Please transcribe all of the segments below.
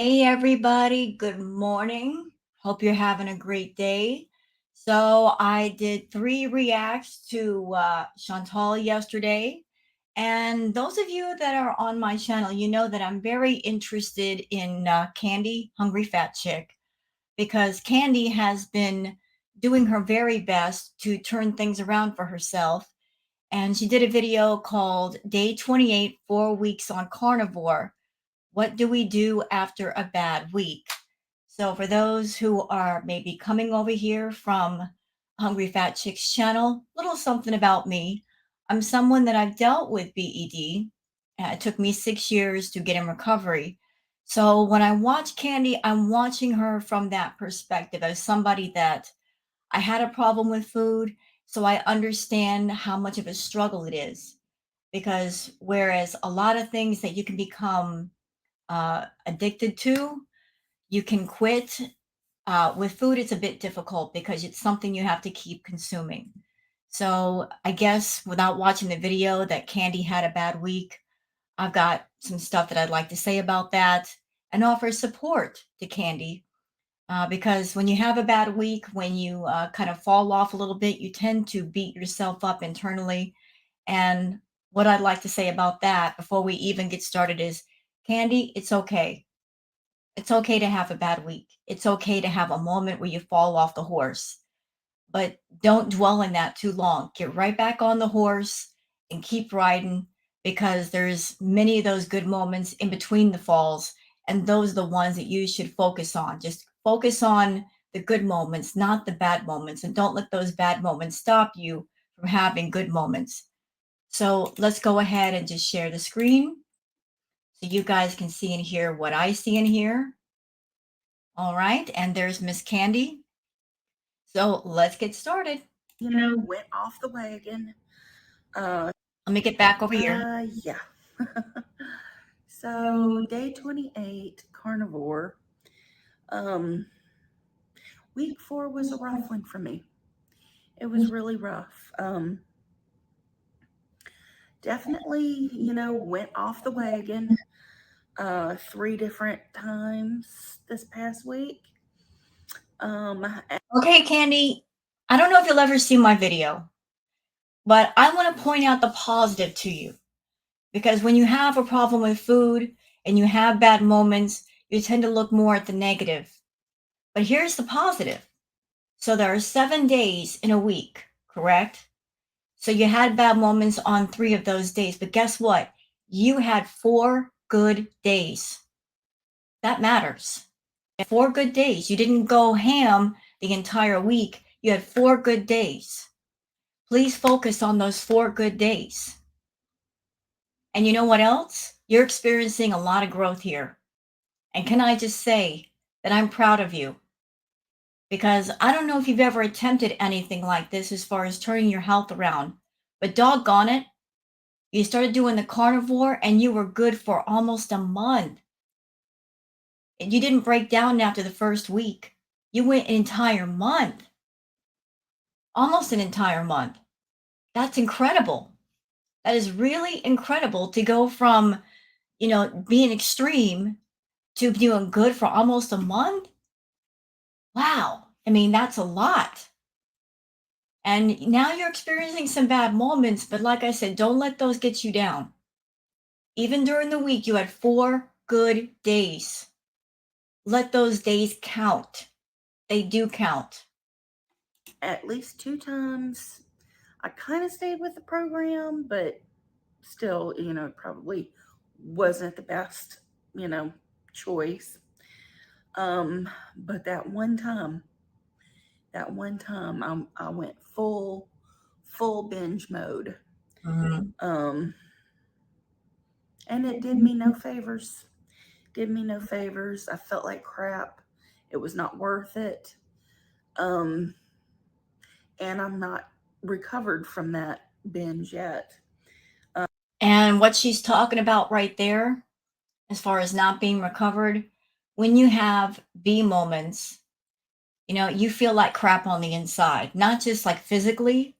Hey everybody, good morning. Hope you're having a great day. So I did 3 reacts to Chantal yesterday. And those of you that are on my channel, you know that I'm very interested in Candy, Hungry Fat Chick, because Candy has been doing her very best to turn things around for herself. And she did a video called Day 28, 4 weeks on Carnivore. What do we do after a bad week? So for those who are maybe coming over here from Hungry Fat Chick's channel, little something about me. I'm someone that I've dealt with BED. It took me 6 years to get in recovery. So when I watch Candy, I'm watching her from that perspective as somebody that I had a problem with food, so I understand how much of a struggle it is. Because whereas a lot of things that you can become addicted to, you can quit. With food, it's a bit difficult because it's something you have to keep consuming. So I guess without watching the video that Candy had a bad week, I've got some stuff that I'd like to say about that and offer support to Candy. Because when you have a bad week, when you kind of fall off a little bit, you tend to beat yourself up internally. And what I'd like to say about that before we even get started is, Candy, it's okay. It's okay to have a bad week. It's okay to have a moment where you fall off the horse, but don't dwell in that too long. Get right back on the horse and keep riding, because there's many of those good moments in between the falls, and those are the ones that you should focus on. Just focus on the good moments, not the bad moments, and don't let those bad moments stop you from having good moments. So let's go ahead and just share the screen so you guys can see and hear what I see and hear. All right, and there's Miss Candy. So let's get started. Went off the wagon. Let me get back over here. Yeah. So day 28, carnivore. Um, week 4 was a rough one for me. It was really rough. Definitely, went off the wagon 3 different times this past week. Um, Okay, Candy, I don't know if you'll ever see my video, but I want to point out the positive to you, because when you have a problem with food and you have bad moments, you tend to look more at the negative. But here's the positive. So there are 7 days in a week, correct? So you had bad moments on 3 of those days, but guess what? You had 4 good days. That matters. 4 good days. You didn't go ham the entire week. You had 4 good days. Please focus on those 4 good days. And you know what else? You're experiencing a lot of growth here. And can I just say that I'm proud of you? Because I don't know if you've ever attempted anything like this as far as turning your health around, but doggone it, you started doing the carnivore and you were good for almost a month. And you didn't break down after the first week. You went an entire month, almost an entire month. That's incredible. That is really incredible to go from, being extreme to doing good for almost a month. Wow. I mean, that's a lot. And now you're experiencing some bad moments, but like I said, don't let those get you down. Even during the week, you had 4 good days. Let those days count. They do count. at least 2 times, I kind of stayed with the program, but still, probably wasn't the best, choice. But that one time, I went full binge mode. Mhm. Um, and it did me no favors. Did me no favors. I felt like crap. It was not worth it. Um, and I'm not recovered from that binge yet. And what she's talking about right there, as far as not being recovered, when you have B moments, you feel like crap on the inside, not just like physically,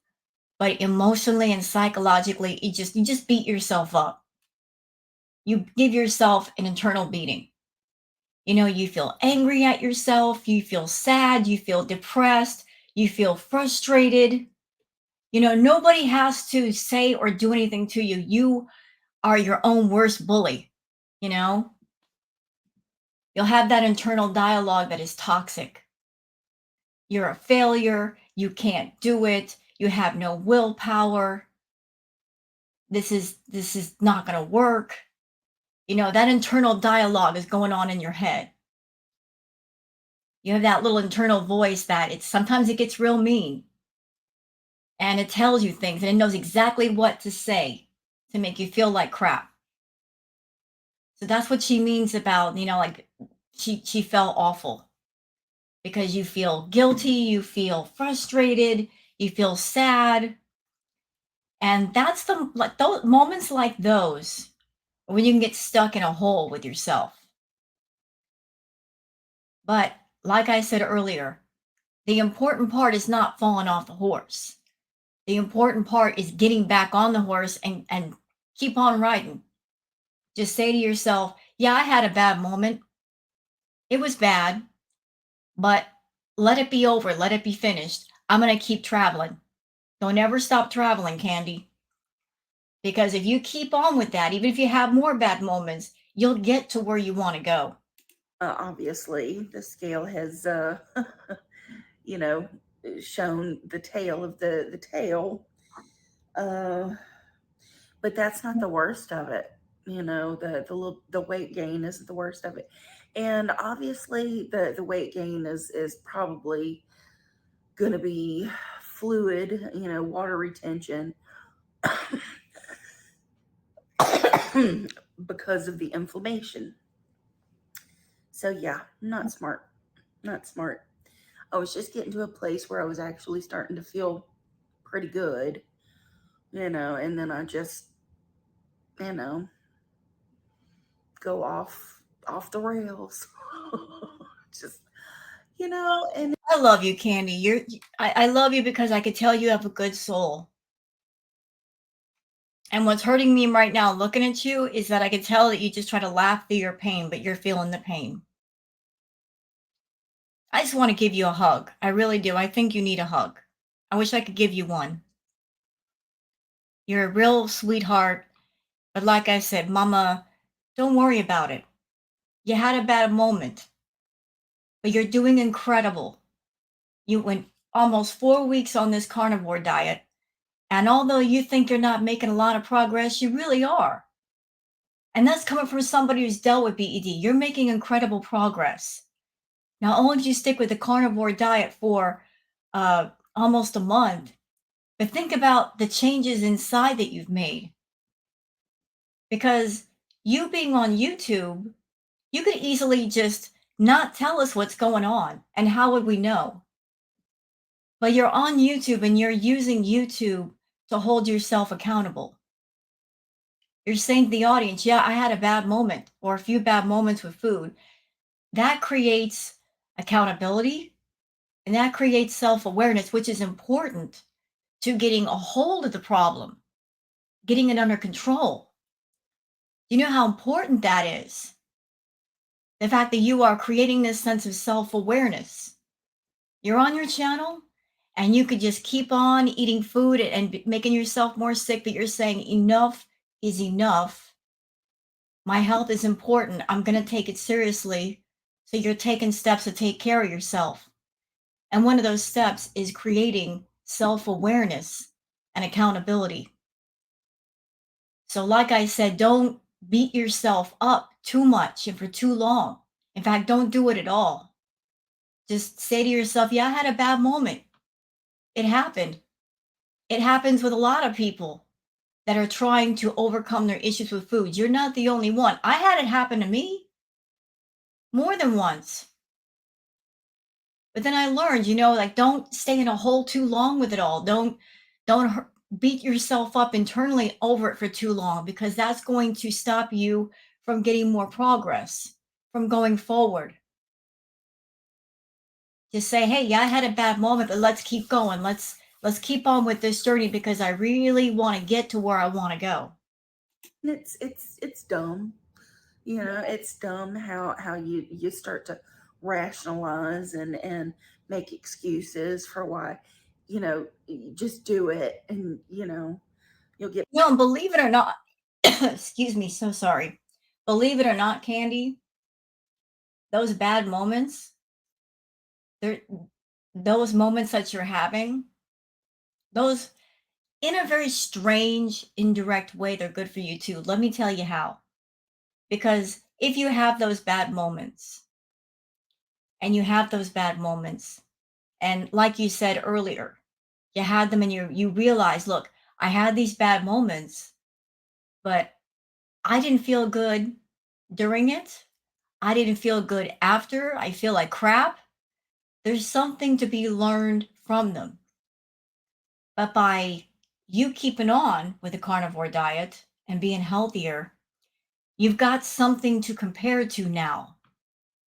but emotionally and psychologically. You just beat yourself up. You give yourself an internal beating. You feel angry at yourself, you feel sad, you feel depressed, you feel frustrated. Nobody has to say or do anything to you. You are your own worst bully. You know, you'll have that internal dialogue that is toxic. You're a failure. You can't do it. You have no willpower. This is not going to work. That internal dialogue is going on in your head. You have that little internal voice that sometimes it gets real mean, and it tells you things and it knows exactly what to say to make you feel like crap. So that's what she means about, like she felt awful because you feel guilty, you feel frustrated, you feel sad. And that's the like those moments like those when you can get stuck in a hole with yourself. But like I said earlier, the important part is not falling off the horse. The important part is getting back on the horse and keep on riding. Just say to yourself, yeah, I had a bad moment. It was bad, but let it be over. Let it be finished. I'm going to keep traveling. Don't ever stop traveling, Candy. Because if you keep on with that, even if you have more bad moments, you'll get to where you want to go. Obviously, the scale has, you know, shown the tail of the tail. Uh, but that's not the worst of it. The weight gain isn't the worst of it, and obviously the weight gain is probably going to be fluid, water retention because of the inflammation. So yeah, not smart, not smart. I was just getting to a place where I was actually starting to feel pretty good, and then I just, you know, go off the rails. Just, and I love you, Candy. I love you because I could tell you have a good soul. And what's hurting me right now looking at you is that I can tell that you just try to laugh through your pain, but you're feeling the pain. I just want to give you a hug. I really do. I think you need a hug. I wish I could give you one. You're a real sweetheart. But like I said, Mama, don't worry about it. You had a bad moment, but you're doing incredible. You went almost 4 weeks on this carnivore diet. And although you think you're not making a lot of progress, you really are. And that's coming from somebody who's dealt with BED. You're making incredible progress. Not only did you stick with the carnivore diet for almost a month, but think about the changes inside that you've made. Because you being on YouTube, you could easily just not tell us what's going on. And how would we know? But you're on YouTube and you're using YouTube to hold yourself accountable. You're saying to the audience, yeah, I had a bad moment or a few bad moments with food. That creates accountability and that creates self awareness, which is important to getting a hold of the problem, getting it under control. You know how important that is? The fact that you are creating this sense of self awareness. You're on your channel and you could just keep on eating food and making yourself more sick, but you're saying enough is enough. My health is important. I'm going to take it seriously. So you're taking steps to take care of yourself. And one of those steps is creating self awareness and accountability. So, like I said, don't beat yourself up too much and for too long. In fact, don't do it at all. Just say to yourself, yeah, I had a bad moment. It happened. It happens with a lot of people that are trying to overcome their issues with food. You're not the only one. I had it happen to me more than once. But then I learned, like don't stay in a hole too long with it all. Don't beat yourself up internally over it for too long because that's going to stop you from getting more progress, from going forward. Just say, "Hey, yeah, I had a bad moment, but let's keep going. Let's keep on with this journey because I really want to get to where I want to go." it's dumb. It's dumb how you start to rationalize and make excuses for why, you just do it, and you'll get No, and believe it or not, excuse me, so sorry. Believe it or not, Candy, those bad moments, they're those moments that you're having, those in a very strange, indirect way, they're good for you too. Let me tell you how. Because if you have those bad moments and you have those bad moments, and like you said earlier, you had them and you realize, look, I had these bad moments, but I didn't feel good during it. I didn't feel good after. I feel like crap. There's something to be learned from them. But by you keeping on with the carnivore diet and being healthier, you've got something to compare to now.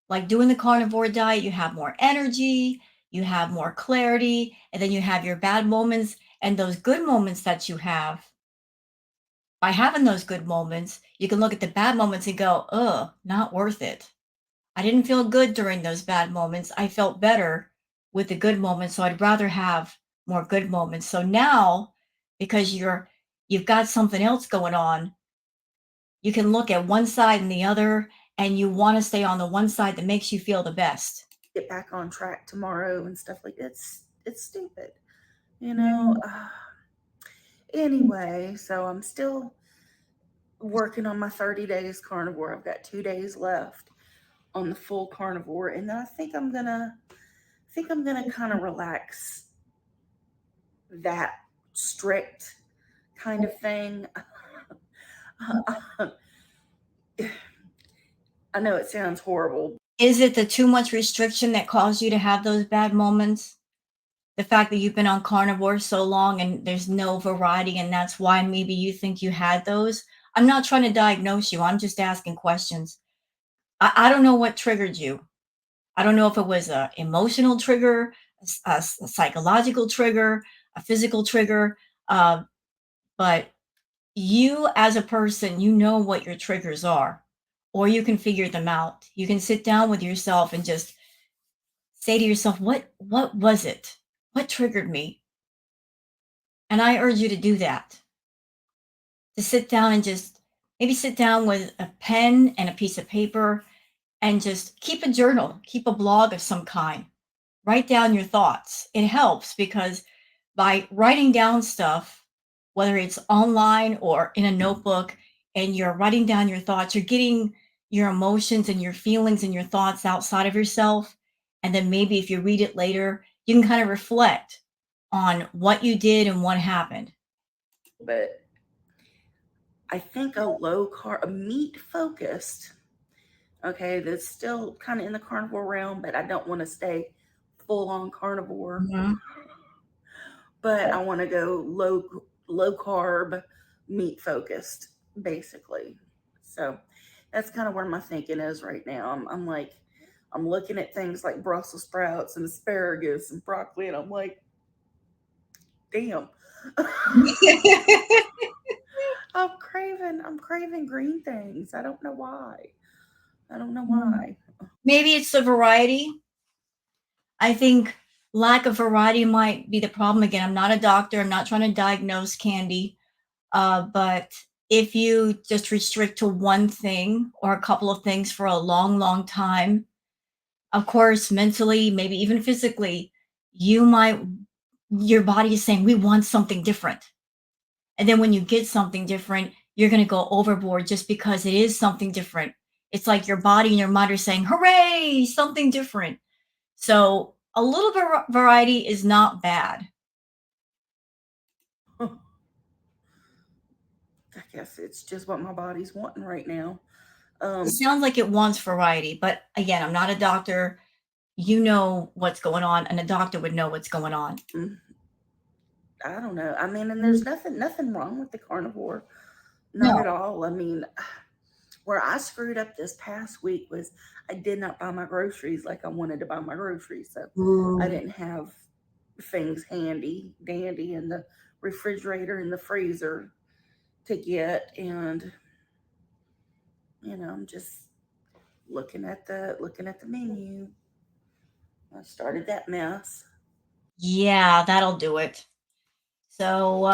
Like doing the carnivore diet, you have more energy, you have more clarity, and then you have your bad moments and those good moments that you have. By having those good moments, you can look at the bad moments and go, ugh, not worth it. I didn't feel good during those bad moments. I felt better with the good moments. So I'd rather have more good moments. So now, because you've got something else going on, you can look at one side and the other, and you want to stay on the one side that makes you feel the best. back on track tomorrow and stuff like it's stupid, you know. Mhm. Anyway, so I'm still working on my 30 days carnivore. I've got 2 days left on the full carnivore, and then I think I'm gonna kind of relax that strict kind of thing. I know it sounds horrible. Is it the too much restriction that caused you to have those bad moments? The fact that you've been on carnivore so long and there's no variety, and that's why maybe you think you had those? I'm not trying to diagnose you. I'm just asking questions. I don't know what triggered you. I don't know if it was a emotional trigger, a psychological trigger, a physical trigger, uh, but you as a person, you know what your triggers are, or you can figure them out. You can sit down with yourself and just say to yourself, what was it? What triggered me? And I urge you to do that. To sit down and just maybe sit down with a pen and a piece of paper and just keep a journal, keep a blog of some kind. Write down your thoughts. It helps because by writing down stuff, whether it's online or in a notebook, and you're writing down your thoughts, you're getting your emotions and your feelings and your thoughts outside of yourself. And then maybe if you read it later, you can kind of reflect on what you did and what happened. But I think a meat focused, okay, that's still kind of in the carnivore realm, but I don't want to stay full on carnivore. Mhm. But I want to go low carb, meat focused, basically. So that's kind of where my thinking is right now. I'm like, I'm looking at things like Brussels sprouts and asparagus and broccoli, and I'm like, damn, I'm craving green things. I don't know why. I don't know why. Maybe it's the variety. I think lack of variety might be the problem. Again, I'm not a doctor. I'm not trying to diagnose Candy. But if you just restrict to one thing or a couple of things for a long, long time, of course, mentally, maybe even physically, you might, your body is saying, we want something different. And then when you get something different, you're going to go overboard just because it is something different. It's like your body and your mind are saying, hooray, something different. So a little bit of variety is not bad. I guess it's just what my body's wanting right now. It sounds like it wants variety, but again, I'm not a doctor. You know what's going on, and a doctor would know what's going on. Mm, I don't know. I mean, and there's nothing wrong with the carnivore, not at No. all. I mean, where I screwed up this past week was I did not buy my groceries like I wanted to buy my groceries. So I Ooh. didn't have things handy dandy in the refrigerator and the freezer to get. And I'm just looking at the menu. I started that mess. Yeah, that'll do it. So,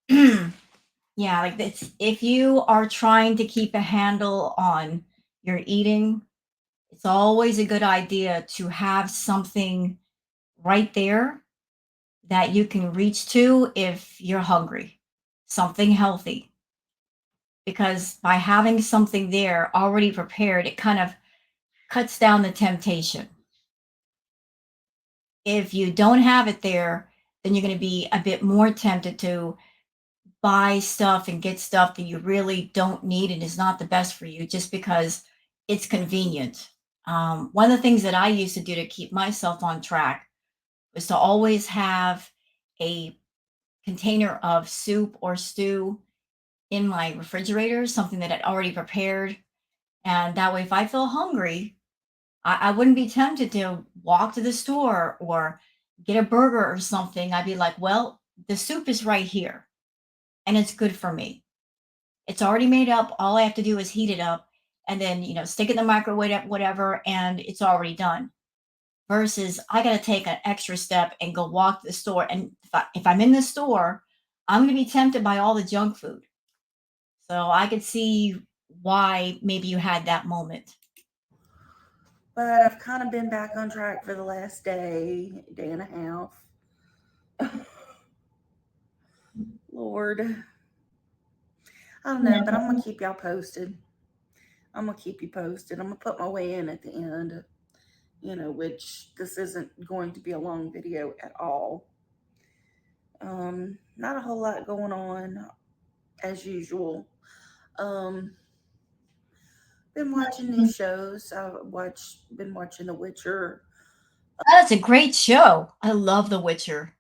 yeah, like it's if you are trying to keep a handle on your eating, it's always a good idea to have something right there that you can reach to if you're hungry, something healthy. Because by having something there already prepared, it kind of cuts down the temptation. If you don't have it there, then you're going to be a bit more tempted to buy stuff and get stuff that you really don't need and is not the best for you just because it's convenient. One of the things that I used to do to keep myself on track was to always have a container of soup or stew in my refrigerator, something that I'd already prepared. And that way, if I feel hungry, I wouldn't be tempted to walk to the store or get a burger or something. I'd be like, well, the soup is right here and it's good for me. It's already made up. All I have to do is heat it up and then, stick it in the microwave, whatever, and it's already done. Versus I got to take an extra step and go walk to the store. And if I'm in the store, I'm going to be tempted by all the junk food. So I could see why maybe you had that moment. But I've kind of been back on track for the last day and a half. Lord, I don't know, but I'm gonna keep y'all posted. I'm gonna keep you posted. I'm gonna put my way in at the end. Which this isn't going to be a long video at all. Not a whole lot going on as usual. Um, been watching new shows. Been watching The Witcher. That's a great show. I love The Witcher.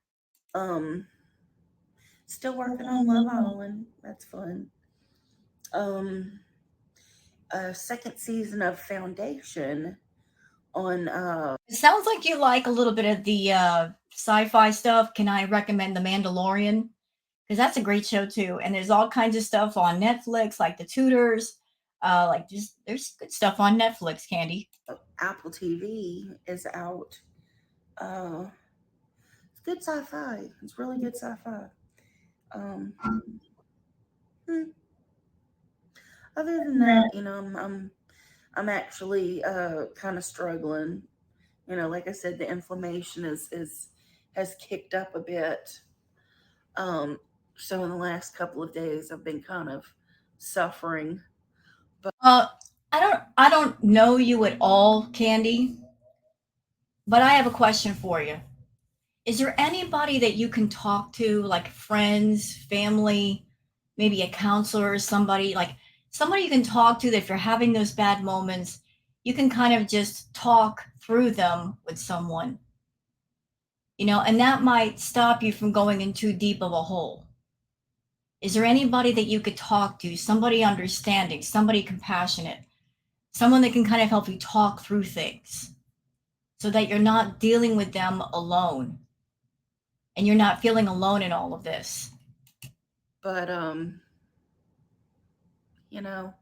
Um, Still working on Love Island. That's fun. Um, a second season of Foundation on. It sounds like you like a little bit of the sci-fi stuff. Can I recommend The Mandalorian? Because that's a great show too. And there's all kinds of stuff on Netflix, like The Tudors. Like just there's good stuff on Netflix, Candy. Apple TV is out. Uh, it's good sci-fi. It's really good sci-fi. Um, hmm. Other than that, I'm actually kind of struggling. Like I said, the inflammation is has kicked up a bit. Um, so in the last couple of days, I've been kind of suffering. But Uh, I don't know you at all, Candy, but I have a question for you. Is there anybody that you can talk to, like friends, family, maybe a counselor, somebody like somebody you can talk to that if you're having those bad moments, you can kind of just talk through them with someone, and that might stop you from going in too deep of a hole. Is there anybody that you could talk to, somebody understanding, somebody compassionate, someone that can kind of help you talk through things so that you're not dealing with them alone and you're not feeling alone in all of this? but you know,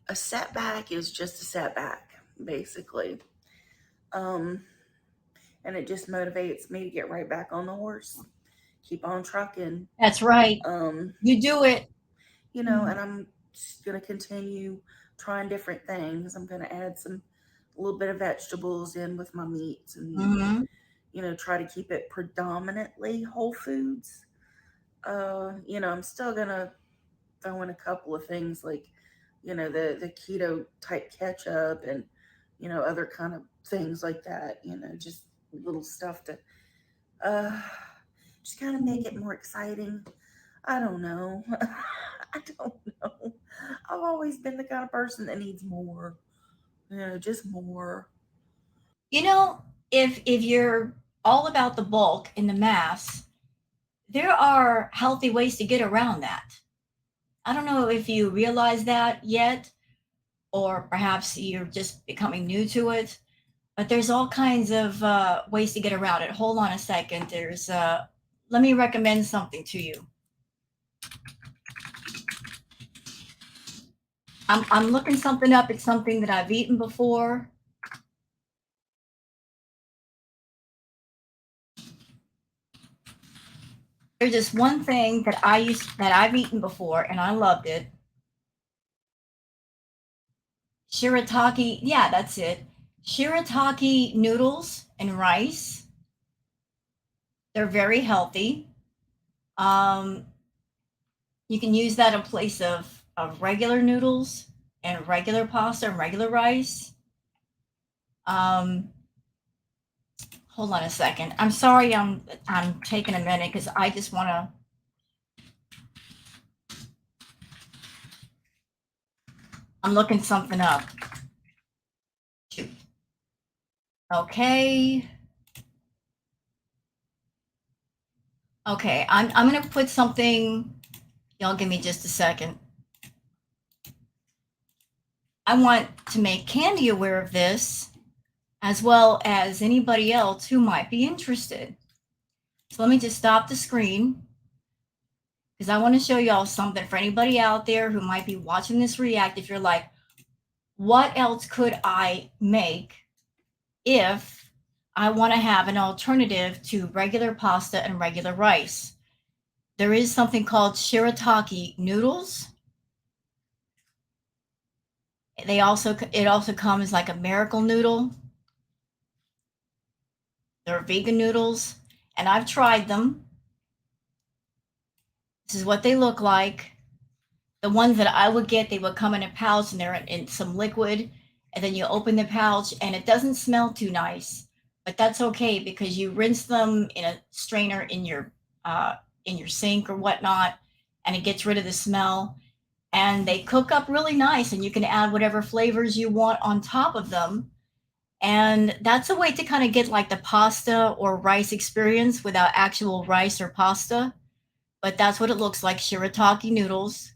a setback is just a setback, basically. Um, and it just motivates me to get right back on the horse, keep on trucking. That's right. Um, You do it. and I'm just gonna continue trying different things. I'm gonna add some a little bit of vegetables in with my meats and Hmm. try to keep it predominantly whole foods. I'm still gonna throw in a couple of things like, the keto type ketchup and, other kind of things like that, just little stuff to uh just kind of make it more exciting. I don't know. I don't know. I've always been the kind of person that needs more, just more. You know, if you're all about the bulk and the mass, there are healthy ways to get around that. I don't know if you realize that yet, or perhaps you're just becoming new to it. But there's all kinds of ways to get around it. Hold on a second. Let me recommend something to you. I'm looking something up. It's something that I've eaten before. There's this one thing that I've eaten before and I loved it. Shirataki, yeah, that's it. Shirataki noodles and rice. They're very healthy. Um, you can use that in place of regular noodles and regular pasta and regular rice. Um, hold on a second. I'm sorry, I'm taking a minute because I just want to. I'm looking something up. Shoot. Okay. Okay. I'm gonna put something. Y'all give me just a second. I want to make Candy aware of this, as well as anybody else who might be interested. So let me just stop the screen because I want to show y'all something for anybody out there who might be watching this react. If you're like, what else could I make if I want to have an alternative to regular pasta and regular rice? There is something called shirataki noodles. It also comes like a miracle noodle. They're vegan noodles, and I've tried them. This is what they look like. The ones that I would get, they would come in a pouch and they're in some liquid, and then you open the pouch and it doesn't smell too nice, but that's okay because you rinse them in a strainer in your sink or whatnot, and it gets rid of the smell. And they cook up really nice, and you can add whatever flavors you want on top of them. And that's a way to kind of get like the pasta or rice experience without actual rice or pasta. But that's what it looks like, shirataki noodles.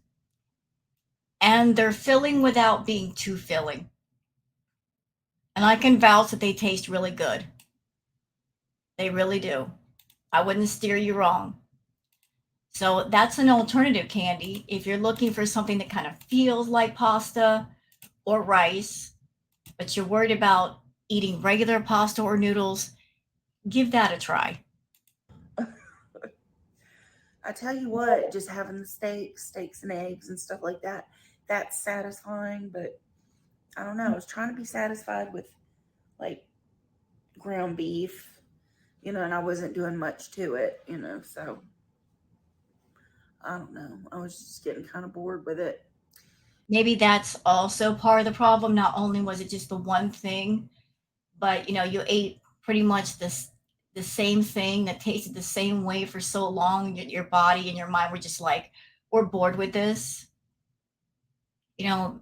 And they're filling without being too filling. And I can vouch that they taste really good. They really do. I wouldn't steer you wrong. So that's an alternative candy. If you're looking for something that kind of feels like pasta or rice, but you're worried about eating regular pasta or noodles, give that a try. I tell you what, just having the steaks and eggs and stuff like that, that's satisfying. But I don't know. I was trying to be satisfied with like ground beef, and I wasn't doing much to it. So I don't know. I was just getting kind of bored with it. Maybe that's also part of the problem. Not only was it just the one thing, but you ate pretty much the same thing that tasted the same way for so long. Your body and your mind were just like, we're bored with this. You know,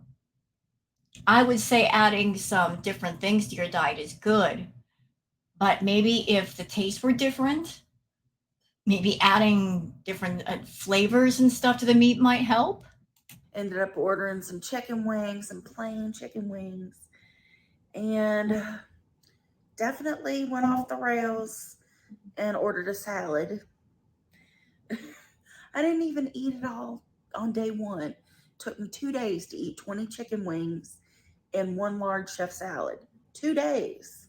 I would say adding some different things to your diet is good, but maybe if the tastes were different, maybe adding different flavors and stuff to the meat might help. Ended up ordering some chicken wings, some plain chicken wings, and definitely went off the rails and ordered a salad. I didn't even eat it all on day one. Took me 2 days to eat 20 chicken wings and one large chef salad. 2 days.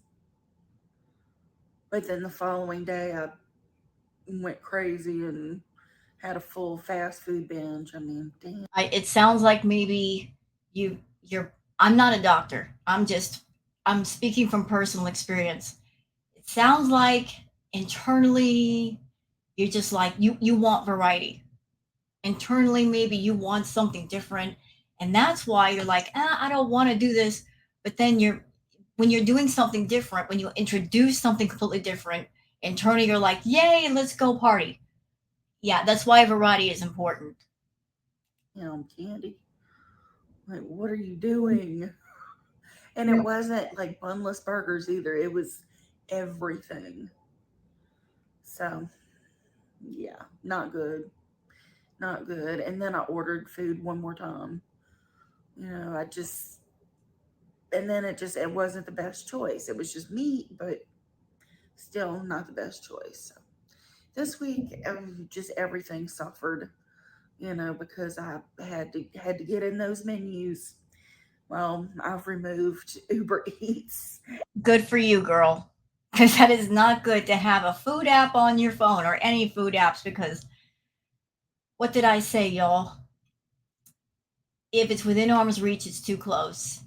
But then the following day, I went crazy and had a full fast food binge. I mean, damn. It sounds like maybe you're. I'm not a doctor. I'm speaking from personal experience. It sounds like internally you're just like you want variety. Internally maybe you want something different, and that's why you're like, I don't want to do this. But then when you're doing something different, when you introduce something completely different, internally you're like, yay, let's go party. Yeah, that's why variety is important. Candy. Like, what are you doing? And it wasn't like bunless burgers either. It was everything. So, yeah, not good. Not good. And then I ordered food one more time. I just, and then it wasn't the best choice. It was just meat, but still not the best choice. So this week, just everything suffered. because I had to get in those menus. Well, I've removed Uber Eats. Good for you, girl. Because that is not good to have a food app on your phone or any food apps. Because what did I say, y'all? If it's within arm's reach, it's too close.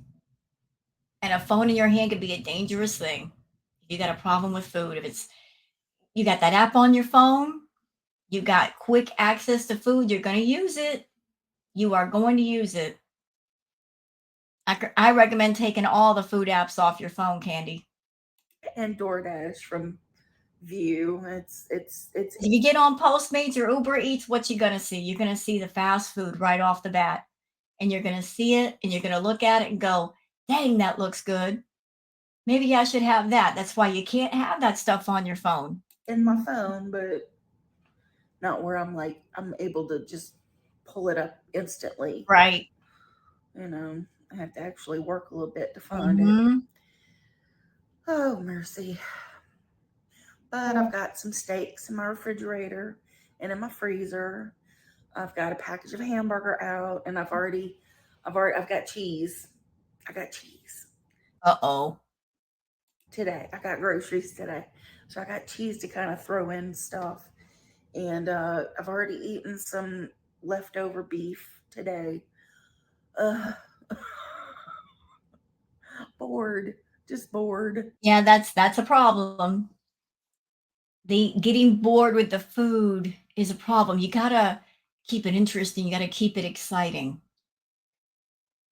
And a phone in your hand could be a dangerous thing. If you got a problem with food, if it's you got that app on your phone, you got quick access to food, you're going to use it. You are going to use it. I recommend taking all the food apps off your phone, Candy. And DoorDash from View. It's If you get on Postmates or Uber Eats, what you gonna see? You're gonna see the fast food right off the bat, and you're gonna see it, and you're gonna look at it and go, "Dang, that looks good. Maybe I should have that." That's why you can't have that stuff on your phone. in my phone, but not where I'm able to just pull it up instantly. Right. You know, I have to actually work a little bit to find it. Mm-hmm. Oh, mercy. But I've got some steaks in my refrigerator and in my freezer. I've got a package of hamburger out, and I've got cheese. I got cheese Uh-oh. today. I got groceries today, so I got cheese to kind of throw in stuff. And I've already eaten some leftover beef today. Uh, bored, just bored. Yeah, that's a problem. The getting bored with the food is a problem. You gotta keep it interesting. You gotta keep it exciting.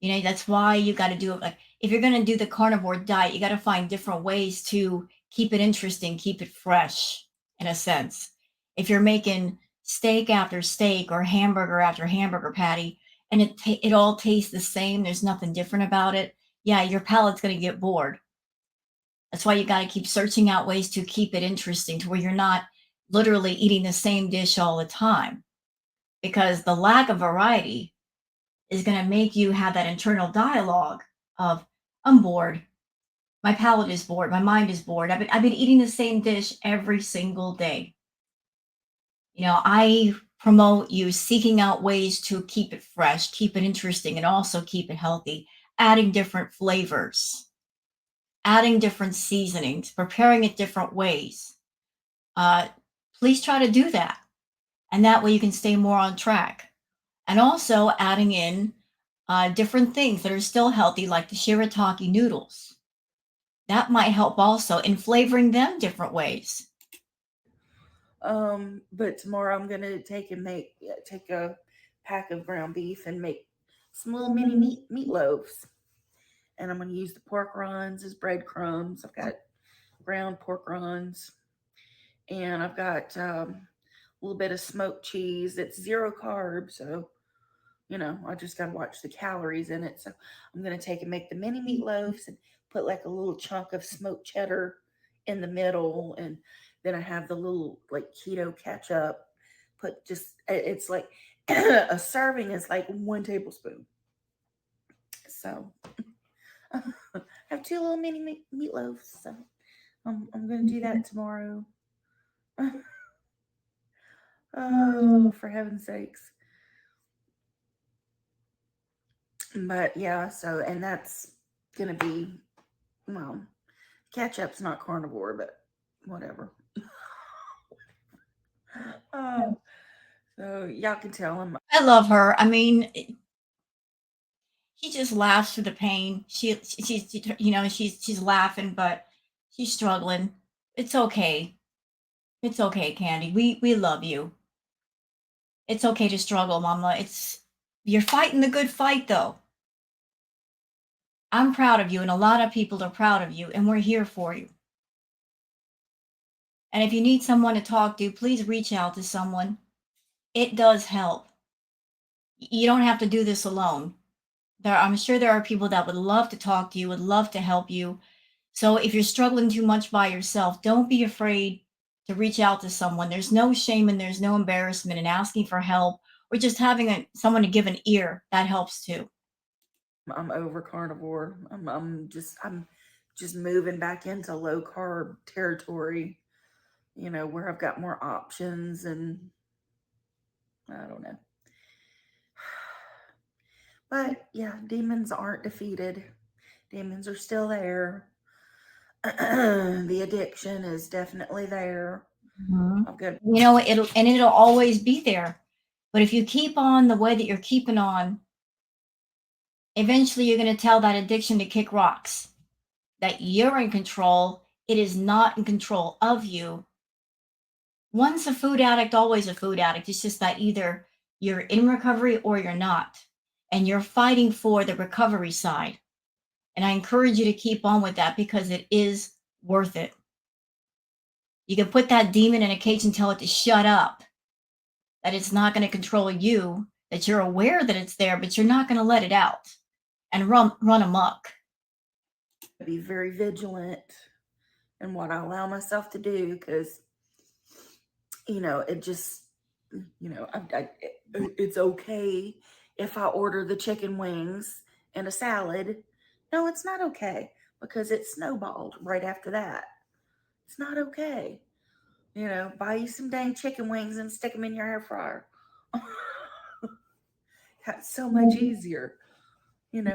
That's why you got to do it. Like, if you're going to do the carnivore diet, you got to find different ways to keep it interesting, keep it fresh in a sense. If you're making steak after steak or hamburger after hamburger patty and it all tastes the same, there's nothing different about it. Yeah, your palate's going to get bored. That's why you got to keep searching out ways to keep it interesting to where you're not literally eating the same dish all the time, because the lack of variety is going to make you have that internal dialogue of, I'm bored. My palate is bored. My mind is bored. I've been eating the same dish every single day. I promote you seeking out ways to keep it fresh, keep it interesting, and also keep it healthy, adding different flavors, adding different seasonings, preparing it different ways. Uh, Please try to do that. And that way you can stay more on track. And also adding in different things that are still healthy, like the shirataki noodles. That might help also in flavoring them different ways. But tomorrow I'm gonna take a pack of ground beef and make some little mini meatloaves, and I'm gonna use the pork rinds as breadcrumbs. I've got ground pork rinds, and I've got a little bit of smoked cheese. It's zero carbs, so I just gotta watch the calories in it. So I'm gonna take and make the mini meatloaves and put like a little chunk of smoked cheddar in the middle, and then I have the little like keto ketchup. Put just it's like a serving is like 1 tablespoon. So I have two little mini meatloaves. So I'm gonna do that tomorrow. Oh, for heaven's sakes! But yeah, so and that's gonna be well, ketchup's not carnivore, but whatever. Oh, so y'all can tell him. I love her. I mean, she just laughs through the pain. She's laughing, but she's struggling. It's okay. It's okay, Candy. We love you. It's okay to struggle, Mama. You're fighting the good fight, though. I'm proud of you, and a lot of people are proud of you, and we're here for you. And if you need someone to talk to, please reach out to someone. It does help. You don't have to do this alone. I'm sure there are people that would love to talk to you, would love to help you. So if you're struggling too much by yourself, don't be afraid to reach out to someone. There's no shame and there's no embarrassment in asking for help or just having someone to give an ear. That helps too. I'm over carnivore. I'm just moving back into low carb territory. Where I've got more options, and I don't know. But yeah, demons aren't defeated. Demons are still there. The addiction is definitely there. Mhm. I've got It'll always be there. But if you keep on the way that you're keeping on, eventually you're going to tell that addiction to kick rocks. That you're in control. It is not in control of you. Once a food addict, always a food addict. It's just that either you're in recovery or you're not. And you're fighting for the recovery side. And I encourage you to keep on with that because it is worth it. You can put that demon in a cage and tell it to shut up, that it's not going to control you, that you're aware that it's there, but you're not going to let it out and run amok. to be very vigilant in what I allow myself to do because, it just, it's okay if I order the chicken wings and a salad. No, it's not okay because it snowballed right after that. It's not okay. Buy you some dang chicken wings and stick them in your air fryer. That's so much easier. And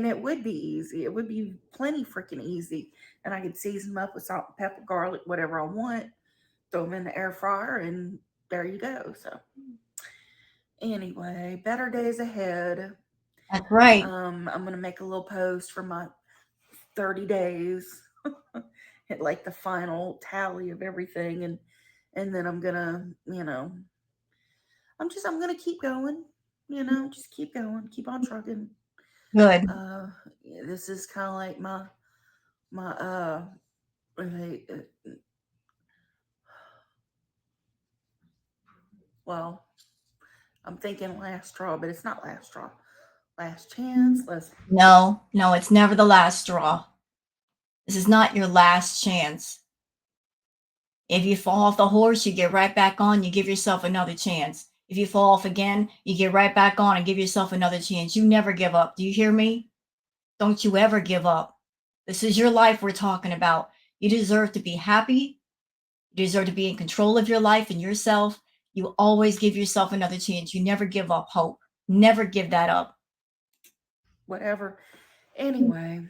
it would be easy. It would be plenty freaking easy. And I could season them up with salt, and pepper, garlic, whatever I want, throw them in the air fryer, and there you go. So, anyway, better days ahead. That's right. I'm going to make a little post for my 30 days, hit like the final tally of everything. And then I'm going to, I'm going to keep going, just keep going, keep on trucking. Good. This is kind of like my well, I'm thinking last straw, but it's not last straw. Last chance. Let's. No, no, it's never the last straw. This is not your last chance. If you fall off the horse, you get right back on, you give yourself another chance. If you fall off again, you get right back on and give yourself another chance. You never give up. Do you hear me? Don't you ever give up. This is your life we're talking about. You deserve to be happy. You deserve to be in control of your life and yourself. You always give yourself another chance. You never give up hope. Never give that up. Whatever. Anyway,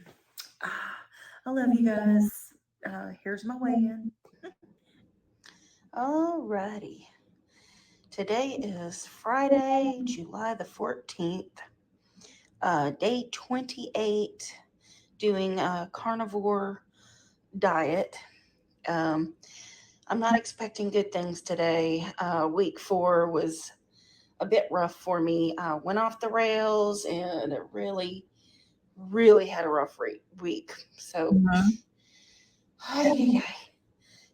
I love you guys. Here's my weigh in. Alrighty. Today is Friday, July the 14th, day 28, doing a carnivore diet. Um, I'm not expecting good things today. Week 4 was a bit rough for me. I went off the rails and it really, really had a rough week. So, Mhm.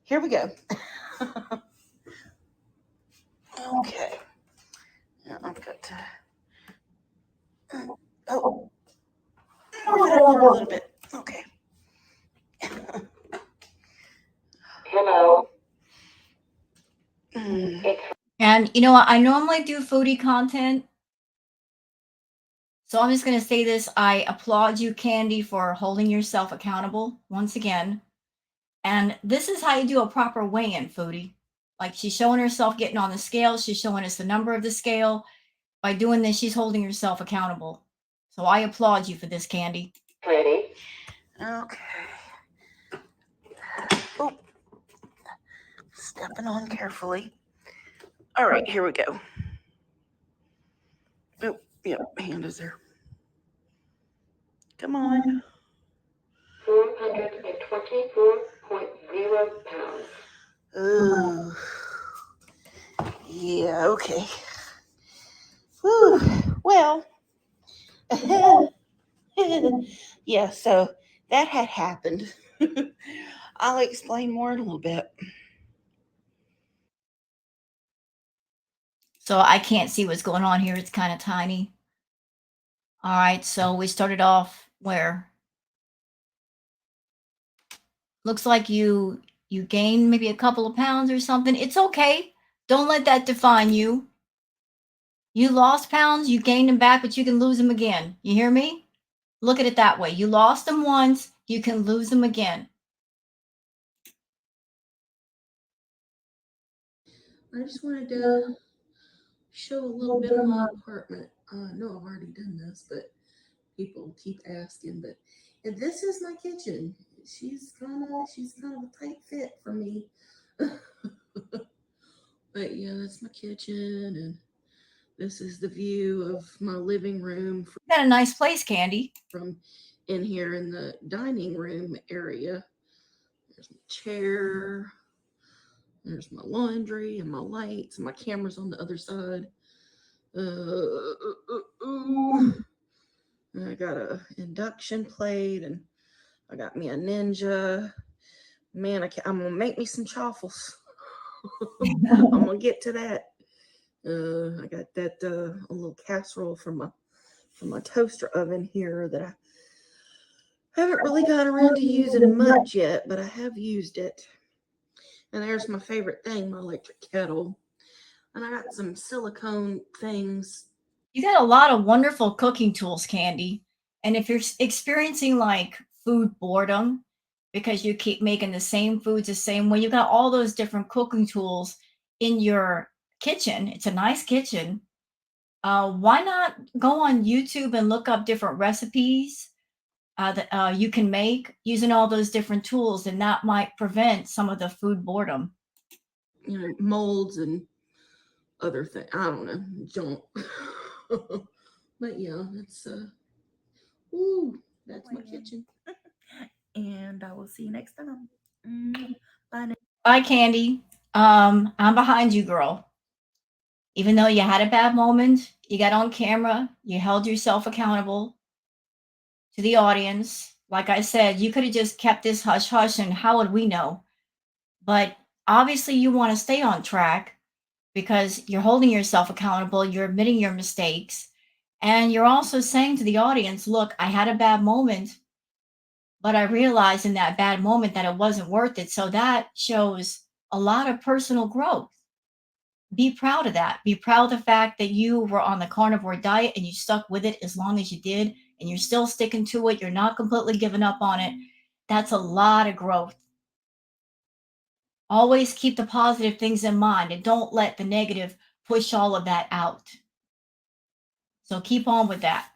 here we go. Okay. Now I've got to oh, move it over a little bit. Okay. Hello. Mm. And you know what? I normally do foodie content. So I'm just going to say this. I applaud you, Candy, for holding yourself accountable once again. And this is how you do a proper weigh in, foodie. Like she's showing herself getting on the scale. She's showing us the number of the scale. By doing this, she's holding herself accountable. So I applaud you for this, Candy. Ready? Okay. Oh, stepping on carefully. All right, here we go. Oh, yep, hand is there. Come on. 424.0 pounds. Ooh. Yeah, okay. Whew. Well, yeah, so that had happened. I'll explain more in a little bit. So I can't see what's going on here. It's kind of tiny. All right, so we started off where looks like you gained maybe a couple of pounds or something. It's okay. Don't let that define you. You lost pounds, you gained them back, but you can lose them again. You hear me? Look at it that way. You lost them once, you can lose them again. I just wanted to show a little bit of my apartment. No, I've already done this, but people keep asking. But and this is my kitchen. She's kind of a tight fit for me. But yeah, that's my kitchen, and this is the view of my living room You got a nice place, Candy. from in here in the dining room area. There's my chair. There's my laundry and my lights, and my camera's on the other side. And I got a induction plate, and I got me a Ninja. Man, I'm gonna make me some chaffles. I'm gonna get to that. I got that a little casserole from my toaster oven here that I haven't really got around to using much yet, but I have used it. And there's my favorite thing, my electric kettle. And I got some silicone things. You got a lot of wonderful cooking tools, Candy. And if you're experiencing like food boredom because you keep making the same foods the same way, you got all those different cooking tools in your kitchen. It's a nice kitchen. Why not go on YouTube and look up different recipes that you can make using all those different tools, and that might prevent some of the food boredom. Molds and other things. I don't know, junk. But yeah, ooh, that's my kitchen. And I will see you next time. Bye now. Bye, Candy. I'm behind you, girl. Even though you had a bad moment, you got on camera, you held yourself accountable to the audience. Like I said, you could have just kept this hush hush, and how would we know? But obviously, you want to stay on track because you're holding yourself accountable, you're admitting your mistakes, and you're also saying to the audience, look, I had a bad moment, but I realized in that bad moment that it wasn't worth it. So that shows a lot of personal growth. Be proud of that. Be proud of the fact that you were on the carnivore diet and you stuck with it as long as you did, and you're still sticking to it. You're not completely giving up on it. That's a lot of growth. Always keep the positive things in mind and don't let the negative push all of that out. So keep on with that.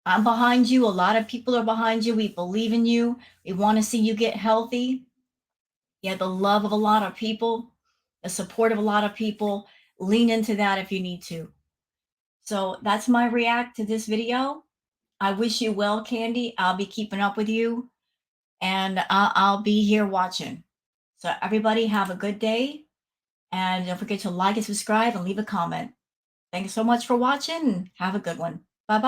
I'm behind you. A lot of people are behind you. We believe in you. We want to see you get healthy. You have the love of a lot of people, the support of a lot of people. Lean into that if you need to. So that's my react to this video. I wish you well, Candy. I'll be keeping up with you, and I'll be here watching. So everybody have a good day, and don't forget to like and subscribe and leave a comment. Thanks so much for watching, and have a good one. Bye bye.